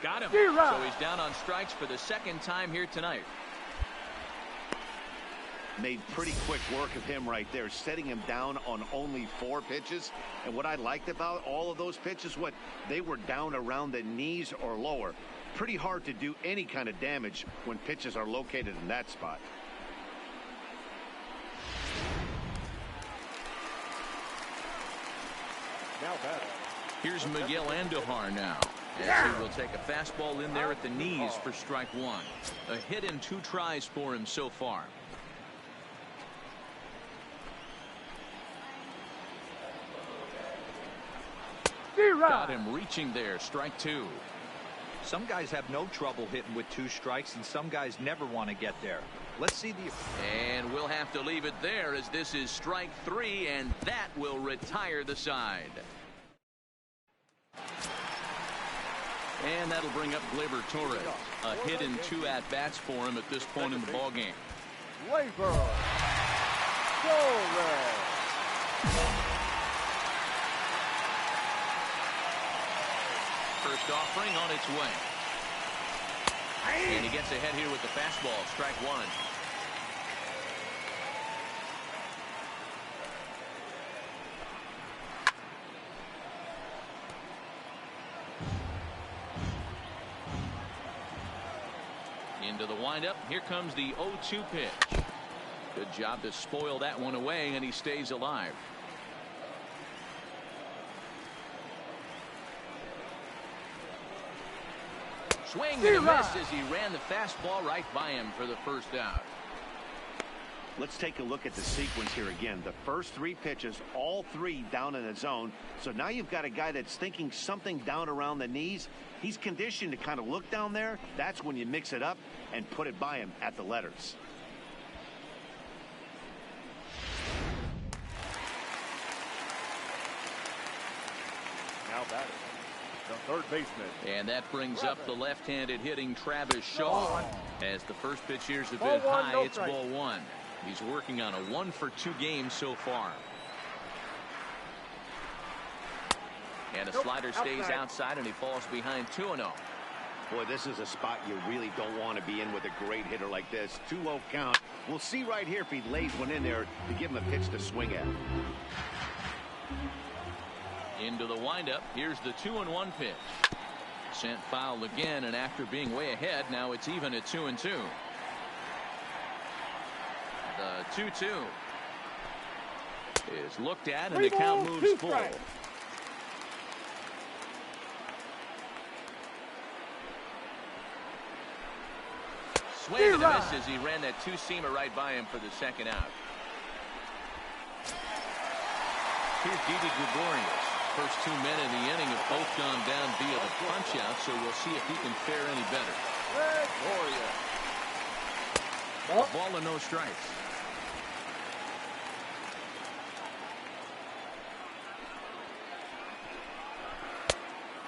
Got him. So he's down on strikes for the second time here tonight. Made pretty quick work of him right there, setting him down on only 4 pitches. And what I liked about all of those pitches, they were down around the knees or lower. Pretty hard to do any kind of damage when pitches are located in that spot. Here's Miguel Andujar now, as he will take a fastball in there at the knees for strike 1. A hit in 2 tries for him so far. Got him reaching there, strike 2. Some guys have no trouble hitting with 2 strikes, and some guys never want to get there. Let's see the... And we'll have to leave it there, as this is strike 3, and that will retire the side. And that'll bring up Gleyber Torres. A hit in 2 at-bats for him at this point in the ballgame. Gleyber Torres. First offering on its way. And he gets ahead here with the fastball, strike 1. Into the windup. Here comes the 0-2 pitch. Good job to spoil that one away, and he stays alive. Swing and a miss as he ran the fastball right by him for the first out. Let's take a look at the sequence here again. The first 3 pitches, all 3 down in the zone. So now you've got a guy that's thinking something down around the knees. He's conditioned to kind of look down there. That's when you mix it up and put it by him at the letters. Now batting, the third baseman. And that brings up the left-handed hitting Travis Shaw. As the first pitch here's a Ball bit one, high, no it's strike. ball 1. He's working on a 1-for-2 game so far. And a slider stays outside, and he falls behind 2-0. Boy, this is a spot you really don't want to be in with a great hitter like this. 2-0 count. We'll see right here if he lays one in there to give him a pitch to swing at. Into the windup. Here's the 2-1 pitch. Sent foul again, and after being way ahead, now it's even at 2-2. The 2-2 is looked at, and the count moves full. Swing and a miss as he ran that 2-seamer right by him for the second out. Here's Didi Gregorius. First 2 men in the inning have both gone down via the punch-out, so we'll see if he can fare any better. Ball and no strikes.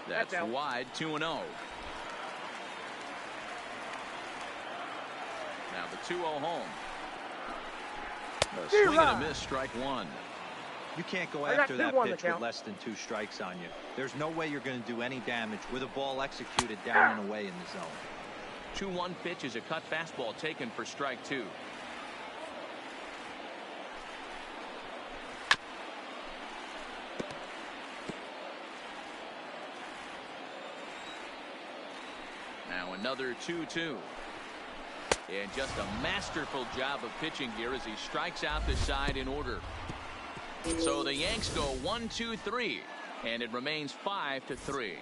That's wide, 2-0. Now the 2-0 home. A swing and a miss, strike 1. You can't go after that pitch with less than 2 strikes on you. There's no way you're going to do any damage with a ball executed down and away in the zone. 2-1 pitch is a cut fastball taken for strike 2. Now another 2-2. And just a masterful job of pitching here as he strikes out the side in order. So the Yanks go 1-2-3, and it remains 5-3.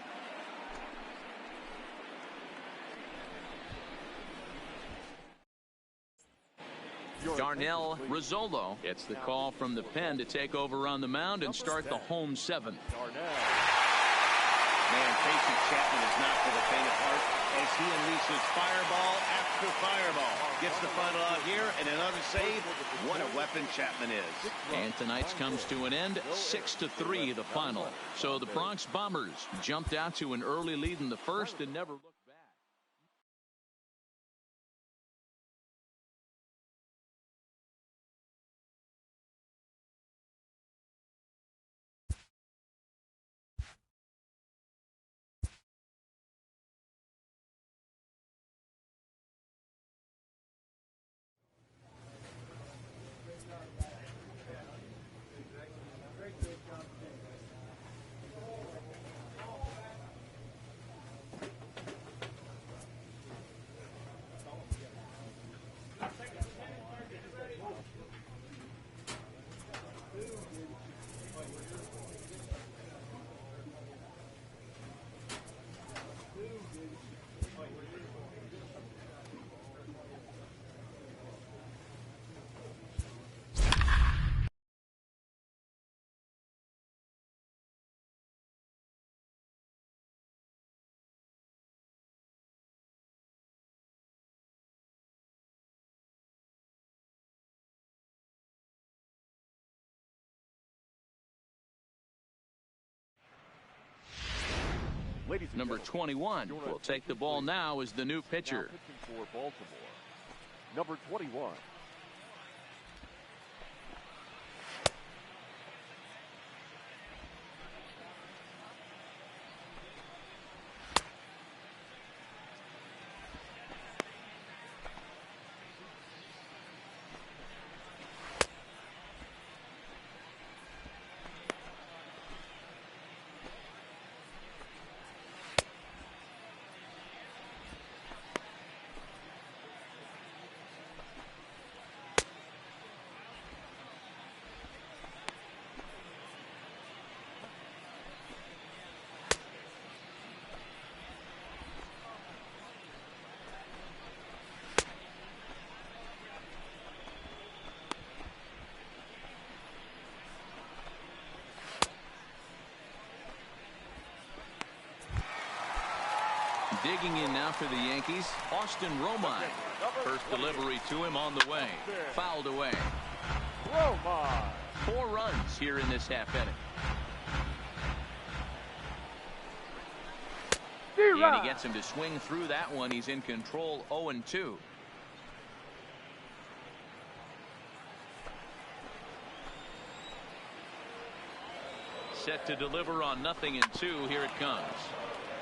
Darnell Rizzolo gets the call from the pen to take over on the mound and start the home 7th. Man, facing Chapman is not for the faint of heart as he unleashes fireball after fireball. Gets the final out here and another save. What a weapon Chapman is. And tonight's comes to an end, 6-3 the final. So the Bronx Bombers jumped out to an early lead in the first and never looked back. Number 21 will take the ball now as the new pitcher. For Baltimore, number 21. Digging in now for the Yankees, Austin Romine. First delivery to him on the way. Fouled away. 4 runs here in this half inning. And he gets him to swing through that one. He's in control, 0-2. Set to deliver on 0-2. Here it comes.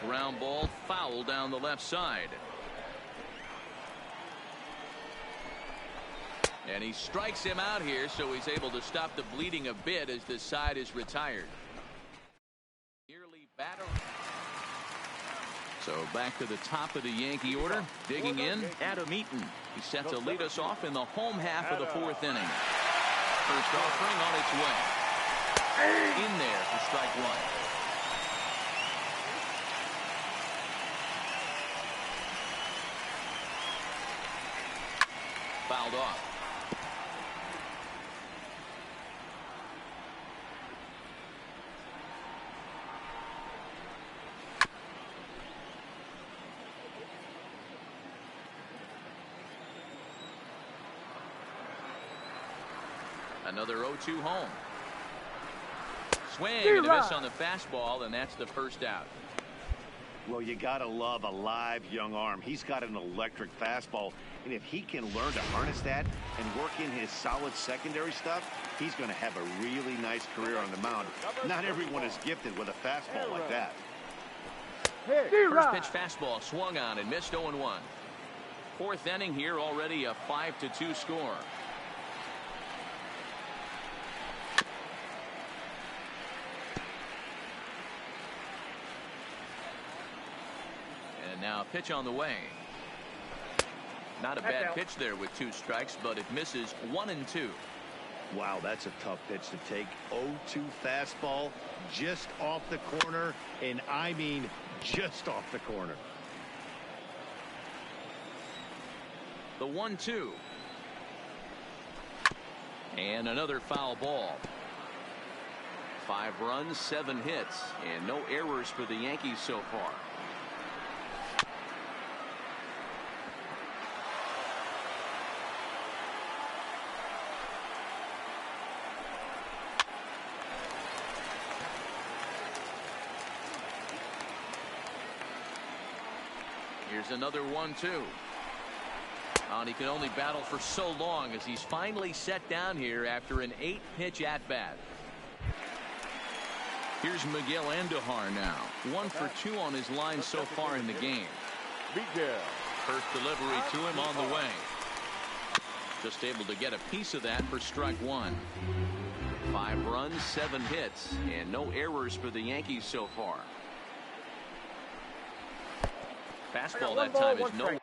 Ground ball, foul down the left side. And he strikes him out here, so he's able to stop the bleeding a bit as the side is retired. Nearly batter. So back to the top of the Yankee order. Digging in, Adam Eaton. He's set to lead us off in the home half of the 4th inning. First offering on its way. In there for strike 1. Fouled off. Another 0-2 home. Swing and a miss on the fastball, and that's the first out. Well, you gotta love a live young arm. He's got an electric fastball, and if he can learn to harness that and work in his solid secondary stuff, he's going to have a really nice career on the mound. Not everyone is gifted with a fastball like that. First pitch fastball swung on and missed 0-1. 4th inning here, already a 5-2 score. Now pitch on the way. Not a bad pitch there with 2 strikes, but it misses 1-2. Wow, that's a tough pitch to take. 0-2 fastball just off the corner, and I mean just off the corner. The 1-2. And another foul ball. 5 runs, 7 hits, and no errors for the Yankees so far. Here's another 1-2. And he can only battle for so long as he's finally set down here after an 8-pitch at-bat. Here's Miguel Andujar now. 1 for 2 on his line so far in the game. First delivery to him on the way. Just able to get a piece of that for strike 1. 5 runs, 7 hits, and no errors for the Yankees so far. Fastball that time is no.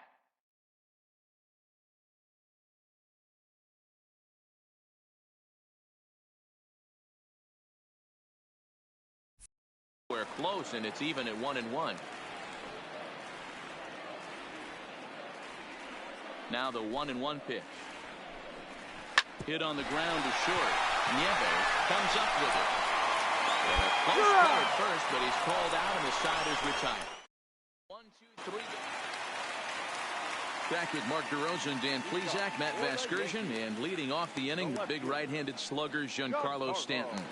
We're close, and it's even at 1-1. Now the 1-1 pitch. Hit on the ground to short. Nieves comes up with it. Close call at first, but he's called out, and the side is retired. 1, 2, 3. Back with Mark DeRosa and Dan Plesac, Matt Vasgersian, and leading off the inning, the big right-handed slugger, Giancarlo Stanton.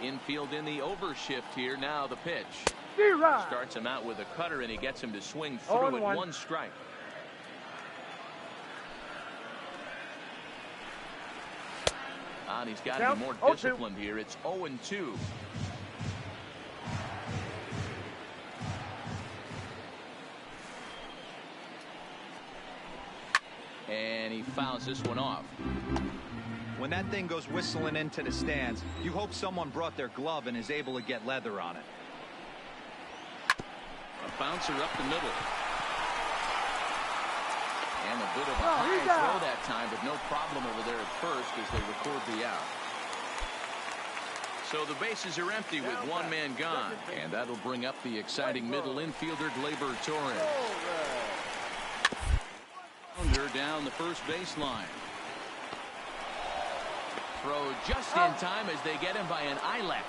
Infield in the overshift here. Now the pitch. Starts him out with a cutter, and he gets him to swing through at 1 strike. And he's got to be more disciplined here. It's 0-2. And he fouls this one off. When that thing goes whistling into the stands, you hope someone brought their glove and is able to get leather on it. A bouncer up the middle. And a bit of a high throw that time, but no problem over there at first as they record the out. So the bases are empty with 1 man gone, and that'll bring up the exciting middle infielder Gleyber Torres. Down the first baseline. throw just in time as they get him by an eyelash.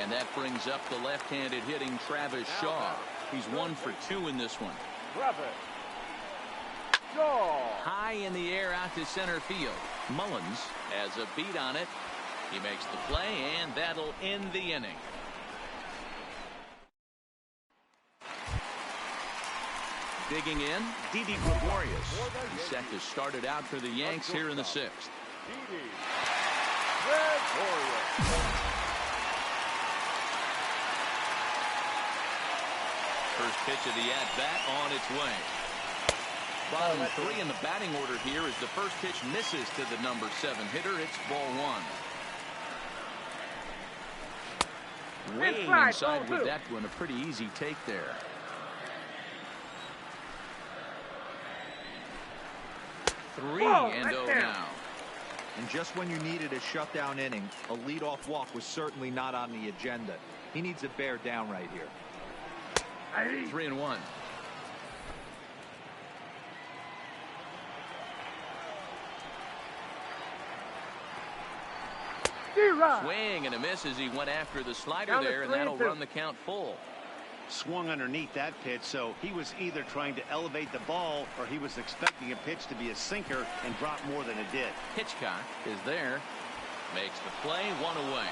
And that brings up the left-handed hitting Travis Shaw. He's 1 for 2 in this one. Travis Shaw. High in the air out to center field. Mullins has a beat on it. He makes the play, and that'll end the inning. Digging in, Didi Gregorius. He's set to start it out for the Yanks here in the 6th. Didi Gregorius. First pitch of the at-bat on its way. Bottom 3 in the batting order here as the first pitch misses to the number 7 hitter. It's ball 1. Way inside with that one. A pretty easy take there. Three and 0 now. And just when you needed a shutdown inning, a leadoff walk was certainly not on the agenda. He needs to bear down right here. 3-1. Swing and a miss as he went after the slider there, and that'll run the count full. Swung underneath that pitch, so he was either trying to elevate the ball or he was expecting a pitch to be a sinker and drop more than it did. Hitchcock is there, makes the play, 1 away.